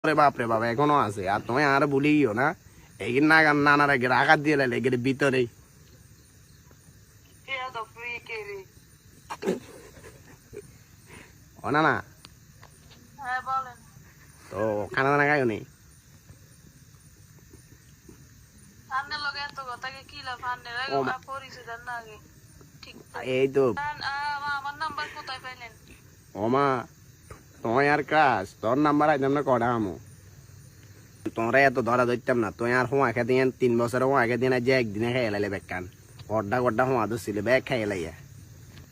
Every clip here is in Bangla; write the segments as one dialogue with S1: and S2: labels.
S1: বাপরে বাবা এখনো আছে আর তুমি আর ভুলিও না এই নানার আগে আঘাত দিয়ে লাইলে এগের ভিতরে ও না না তো খানা দানা খাইও নি এই তো ওমা তোমার আর কাজ তোর নাম্বার আইতাম না কটা আমো তোমরা এত ধরা ধরতাম না তুই আর হোয়া খেতে 3 বছর হোয়া খেতে না যে একদিনে খাই লাইলে বেকান গড্ডা গড্ডা হোয়া তো ছিল ব্যাগ খাই লাইয়া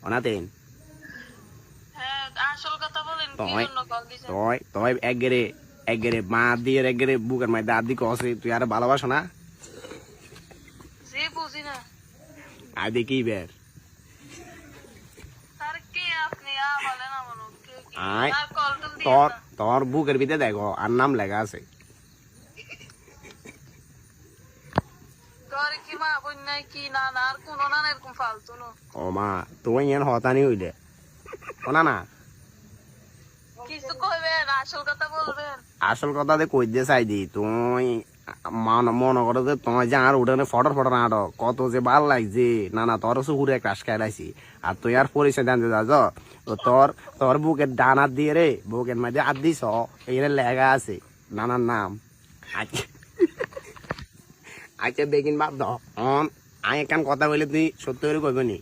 S1: অনাতেন তোমায় একগেরে মা দিয়ে একগেরে বুকের মাই দাঁত দিয়ে কষে তুই আর ভালোবাসো না আর দেখি বের তোর বুকের ভিতরে দেখো আর নাম লেখা আছে ও মা তুই এর হতানি হইলে শোনা না আসল কথা কই দিয়ে চাই দি তুই মনে করো যে তোমার যে আর উঠানে ফটো আটো কত যে ভাল লাগছে না না তোর সুকুরে ক্রাশ খাইলাইছি আর তুই আর পরিচয় জানতে যাস তোর তোর বুকের ডান হাত দিয়ে রে বুকের মাঝে হাত দিস এখানে লেখা আছে নানার নাম আচ্ছা বেগিন বাদ দন আমি একখান কথা বলে তুই সত্য করে কইব নি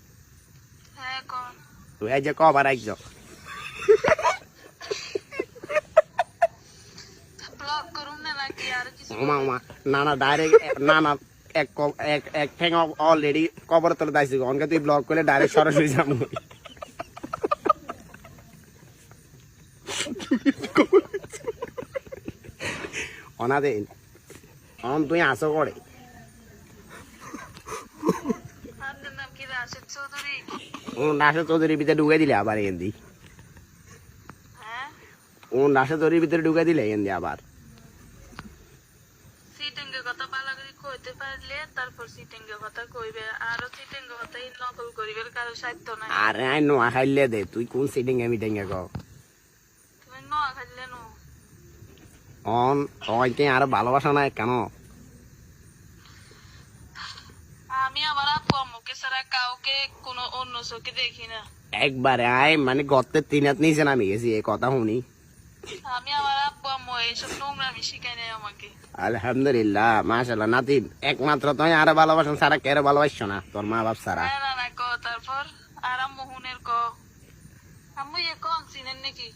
S1: তুই যে কবার আইছ নানা ডাইরেক্ট নানা এক ঠেং অলরেডি কবর তোলে দাইছি অনকে তুই ব্লক করলে ডাইরেক্ট সরাসরি যাবো অনা দেন অন তুই আসো করে রাশেদ চৌধুরীর ভিতরে ঢুকে দিলে আবার এন্দি রাশেদ চৌধুরীর ভিতরে ঢুকে দিলে এন্দি আবার আরে আই নোয়া খাইলে দে তুই কোন সিটিং মিটিং অন তোকে আর ভালোবাসা নাই কেন
S2: আমি আমার আপু আম্মুকে ছাড়া কাউকে কোনো অন্য চোখে দেখি না
S1: একবারে আয় মানে গর্তের 3 হাত নিচে নামে গেছি এই কথা শুনি
S2: আমি আমার আপু আম্মু এইসব নোংরামি শিখাই নাই আমাকে
S1: আলহামদুলিল্লাহ মাশাআল্লাহ নাতি একমাত্র তুই আর ভালোবাসন ছাড়া কে ভালোবাসছো না তোর মা বাপ ছাড়া
S2: না না ক তারপর আর আম্মু হুনের ক আম্মু এ কোন চিনেন নাকি